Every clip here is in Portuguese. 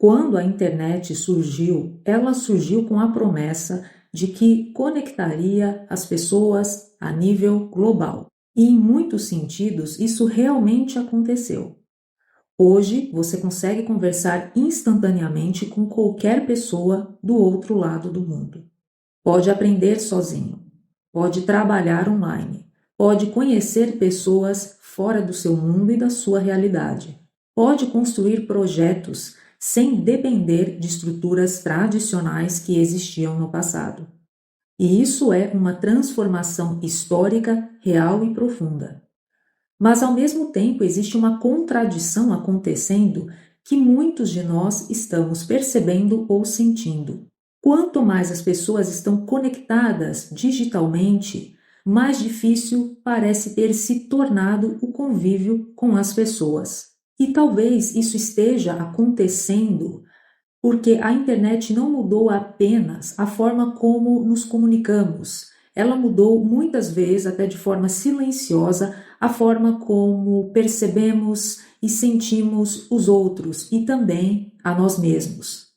Quando a internet surgiu, ela surgiu com a promessa de que conectaria as pessoas a nível global. E em muitos sentidos, isso realmente aconteceu. Hoje, você consegue conversar instantaneamente com qualquer pessoa do outro lado do mundo. Pode aprender sozinho, pode trabalhar online, pode conhecer pessoas fora do seu mundo e da sua realidade. Pode construir projetos sem depender de estruturas tradicionais que existiam no passado. E isso é uma transformação histórica, real e profunda. Mas, ao mesmo tempo, existe uma contradição acontecendo que muitos de nós estamos percebendo ou sentindo. Quanto mais as pessoas estão conectadas digitalmente, mais difícil parece ter se tornado o convívio com as pessoas. E talvez isso esteja acontecendo porque a internet não mudou apenas a forma como nos comunicamos, ela mudou muitas vezes, até de forma silenciosa, a forma como percebemos e sentimos os outros e também a nós mesmos.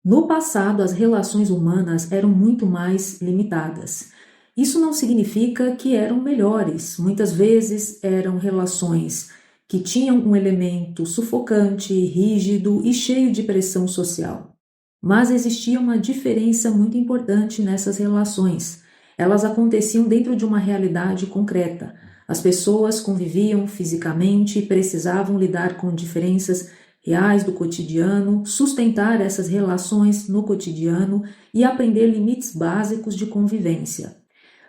No passado, as relações humanas eram muito mais limitadas. Isso não significa que eram melhores. Muitas vezes eram relações que tinham um elemento sufocante, rígido e cheio de pressão social. Mas existia uma diferença muito importante nessas relações. Elas aconteciam dentro de uma realidade concreta. As pessoas conviviam fisicamente e precisavam lidar com diferenças reais do cotidiano, sustentar essas relações no cotidiano e aprender limites básicos de convivência.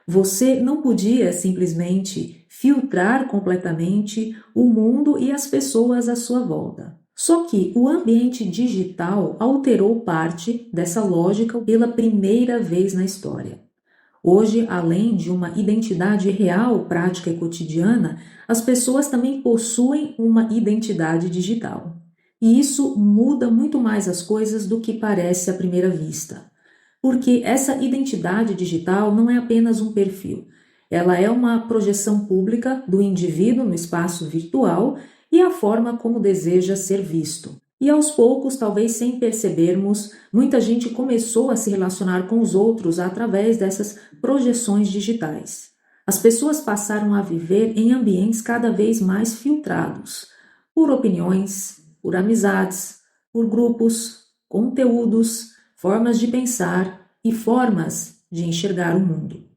Você não podia simplesmente filtrar completamente o mundo e as pessoas à sua volta. Só que o ambiente digital alterou parte dessa lógica pela primeira vez na história. Hoje, além de uma identidade real, prática e cotidiana, as pessoas também possuem uma identidade digital. E isso muda muito mais as coisas do que parece à primeira vista. Porque essa identidade digital não é apenas um perfil, ela é uma projeção pública do indivíduo no espaço virtual e a forma como deseja ser visto. E aos poucos, talvez sem percebermos, muita gente começou a se relacionar com os outros através dessas projeções digitais. As pessoas passaram a viver em ambientes cada vez mais filtrados, por opiniões, por amizades, por grupos, conteúdos, formas de pensar e formas de enxergar o mundo.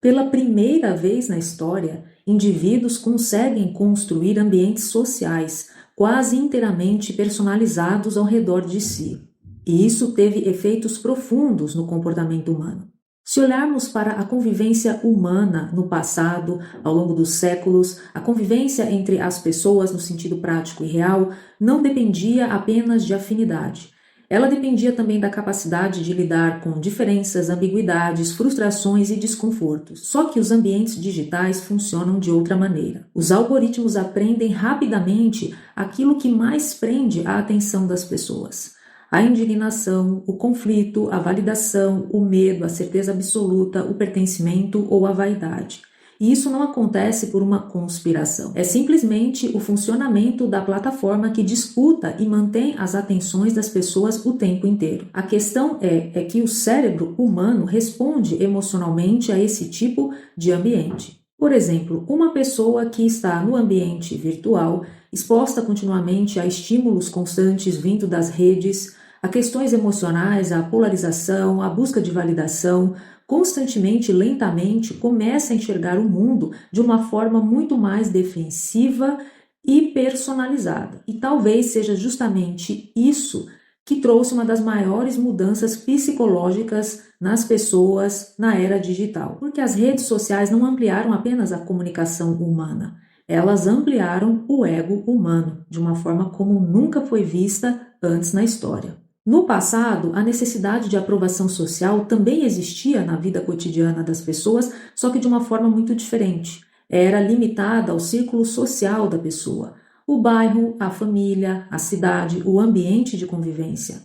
Pela primeira vez na história, indivíduos conseguem construir ambientes sociais quase inteiramente personalizados ao redor de si. E isso teve efeitos profundos no comportamento humano. Se olharmos para a convivência humana no passado, ao longo dos séculos, a convivência entre as pessoas no sentido prático e real não dependia apenas de afinidade. Ela dependia também da capacidade de lidar com diferenças, ambiguidades, frustrações e desconfortos. Só que os ambientes digitais funcionam de outra maneira. Os algoritmos aprendem rapidamente aquilo que mais prende a atenção das pessoas. A indignação, o conflito, a validação, o medo, a certeza absoluta, o pertencimento ou a vaidade. E isso não acontece por uma conspiração. É simplesmente o funcionamento da plataforma que disputa e mantém as atenções das pessoas o tempo inteiro. A questão é que o cérebro humano responde emocionalmente a esse tipo de ambiente. Por exemplo, uma pessoa que está no ambiente virtual, exposta continuamente a estímulos constantes vindo das redes, a questões emocionais, a polarização, a busca de validação, constantemente, lentamente, começa a enxergar o mundo de uma forma muito mais defensiva e personalizada. E talvez seja justamente isso que trouxe uma das maiores mudanças psicológicas nas pessoas na era digital. Porque as redes sociais não ampliaram apenas a comunicação humana, elas ampliaram o ego humano de uma forma como nunca foi vista antes na história. No passado, a necessidade de aprovação social também existia na vida cotidiana das pessoas, só que de uma forma muito diferente. Era limitada ao círculo social da pessoa, o bairro, a família, a cidade, o ambiente de convivência.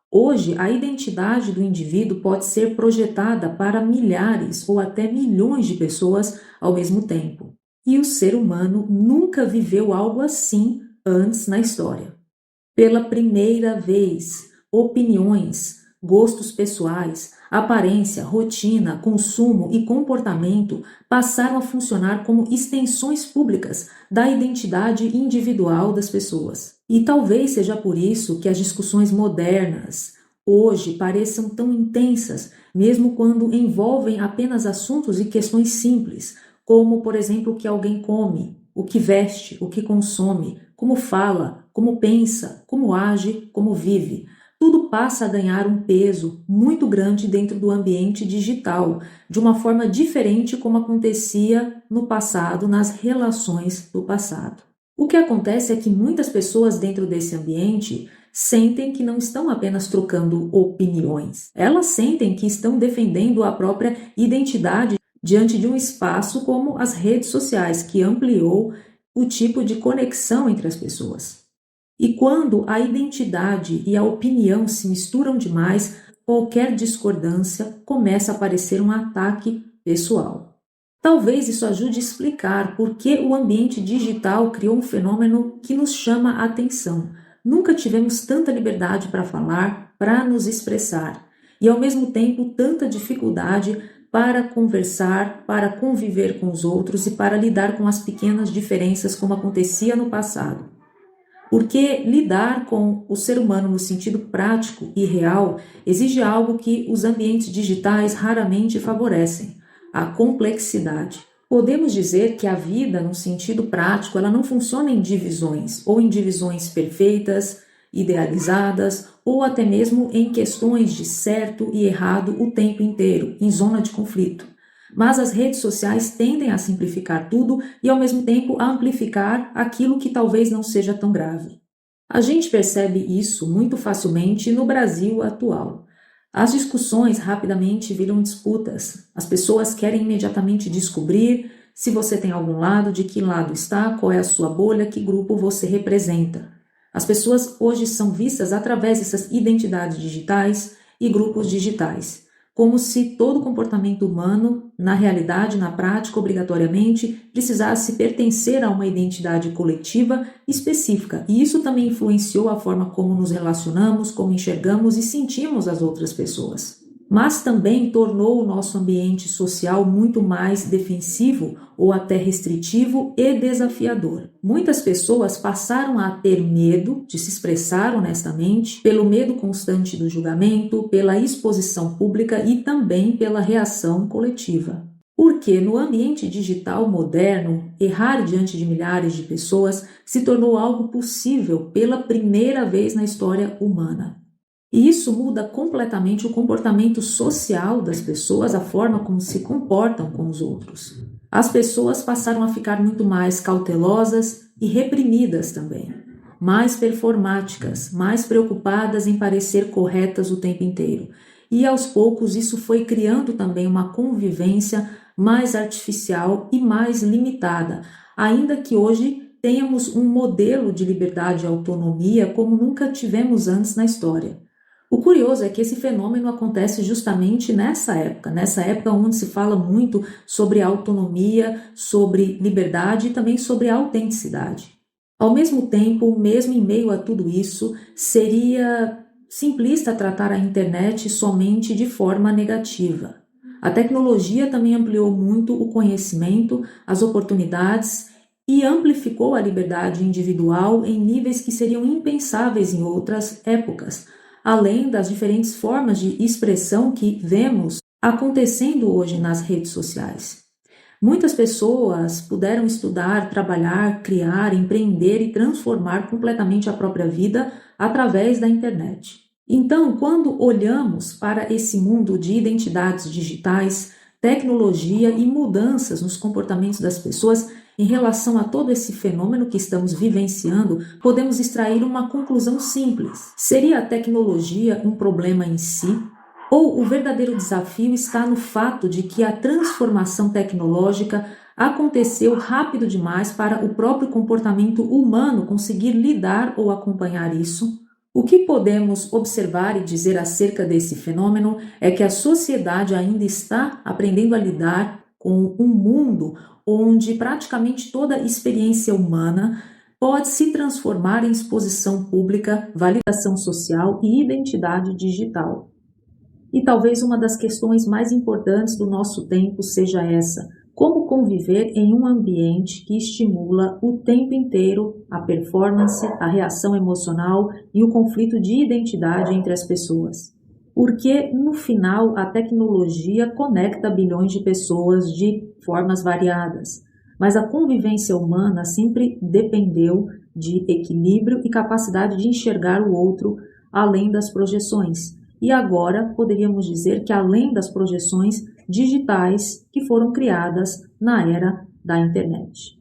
Hoje, a identidade do indivíduo pode ser projetada para milhares ou até milhões de pessoas ao mesmo tempo. E o ser humano nunca viveu algo assim antes na história. Pela primeira vez, opiniões, gostos pessoais, aparência, rotina, consumo e comportamento passaram a funcionar como extensões públicas da identidade individual das pessoas. E talvez seja por isso que as discussões modernas hoje pareçam tão intensas, mesmo quando envolvem apenas assuntos e questões simples, como, por exemplo, o que alguém come, o que veste, o que consome, como fala, como pensa, como age, como vive. Tudo passa a ganhar um peso muito grande dentro do ambiente digital, de uma forma diferente como acontecia no passado, nas relações do passado. O que acontece é que muitas pessoas dentro desse ambiente sentem que não estão apenas trocando opiniões, elas sentem que estão defendendo a própria identidade diante de um espaço como as redes sociais, que ampliou o tipo de conexão entre as pessoas. E quando a identidade e a opinião se misturam demais, qualquer discordância começa a parecer um ataque pessoal. Talvez isso ajude a explicar por que o ambiente digital criou um fenômeno que nos chama a atenção. Nunca tivemos tanta liberdade para falar, para nos expressar, e ao mesmo tempo tanta dificuldade para conversar, para conviver com os outros e para lidar com as pequenas diferenças como acontecia no passado. Porque lidar com o ser humano no sentido prático e real exige algo que os ambientes digitais raramente favorecem: a complexidade. Podemos dizer que a vida, no sentido prático, ela não funciona em divisões, ou em divisões perfeitas, idealizadas, ou até mesmo em questões de certo e errado o tempo inteiro, em zona de conflito. Mas as redes sociais tendem a simplificar tudo e, ao mesmo tempo, a amplificar aquilo que talvez não seja tão grave. A gente percebe isso muito facilmente no Brasil atual. As discussões rapidamente viram disputas. As pessoas querem imediatamente descobrir se você tem algum lado, de que lado está, qual é a sua bolha, que grupo você representa. As pessoas hoje são vistas através dessas identidades digitais e grupos digitais, como se todo comportamento humano, na realidade, na prática, obrigatoriamente, precisasse pertencer a uma identidade coletiva específica. E isso também influenciou a forma como nos relacionamos, como enxergamos e sentimos as outras pessoas. Mas também tornou o nosso ambiente social muito mais defensivo ou até restritivo e desafiador. Muitas pessoas passaram a ter medo de se expressar honestamente, pelo medo constante do julgamento, pela exposição pública e também pela reação coletiva. Porque no ambiente digital moderno, errar diante de milhares de pessoas se tornou algo possível pela primeira vez na história humana. E isso muda completamente o comportamento social das pessoas, a forma como se comportam com os outros. As pessoas passaram a ficar muito mais cautelosas e reprimidas também, mais performáticas, mais preocupadas em parecer corretas o tempo inteiro. E aos poucos isso foi criando também uma convivência mais artificial e mais limitada, ainda que hoje tenhamos um modelo de liberdade e autonomia como nunca tivemos antes na história. O curioso é que esse fenômeno acontece justamente nessa época onde se fala muito sobre autonomia, sobre liberdade e também sobre autenticidade. Ao mesmo tempo, mesmo em meio a tudo isso, seria simplista tratar a internet somente de forma negativa. A tecnologia também ampliou muito o conhecimento, as oportunidades e amplificou a liberdade individual em níveis que seriam impensáveis em outras épocas, além das diferentes formas de expressão que vemos acontecendo hoje nas redes sociais. Muitas pessoas puderam estudar, trabalhar, criar, empreender e transformar completamente a própria vida através da internet. Então, quando olhamos para esse mundo de identidades digitais, tecnologia e mudanças nos comportamentos das pessoas, em relação a todo esse fenômeno que estamos vivenciando, podemos extrair uma conclusão simples. Seria a tecnologia um problema em si? Ou o verdadeiro desafio está no fato de que a transformação tecnológica aconteceu rápido demais para o próprio comportamento humano conseguir lidar ou acompanhar isso? O que podemos observar e dizer acerca desse fenômeno é que a sociedade ainda está aprendendo a lidar com um mundo onde praticamente toda experiência humana pode se transformar em exposição pública, validação social e identidade digital. E talvez uma das questões mais importantes do nosso tempo seja essa: como conviver em um ambiente que estimula o tempo inteiro a performance, a reação emocional e o conflito de identidade entre as pessoas. Porque, no final, a tecnologia conecta bilhões de pessoas de formas variadas, mas a convivência humana sempre dependeu de equilíbrio e capacidade de enxergar o outro além das projeções. E agora poderíamos dizer que além das projeções digitais que foram criadas na era da internet.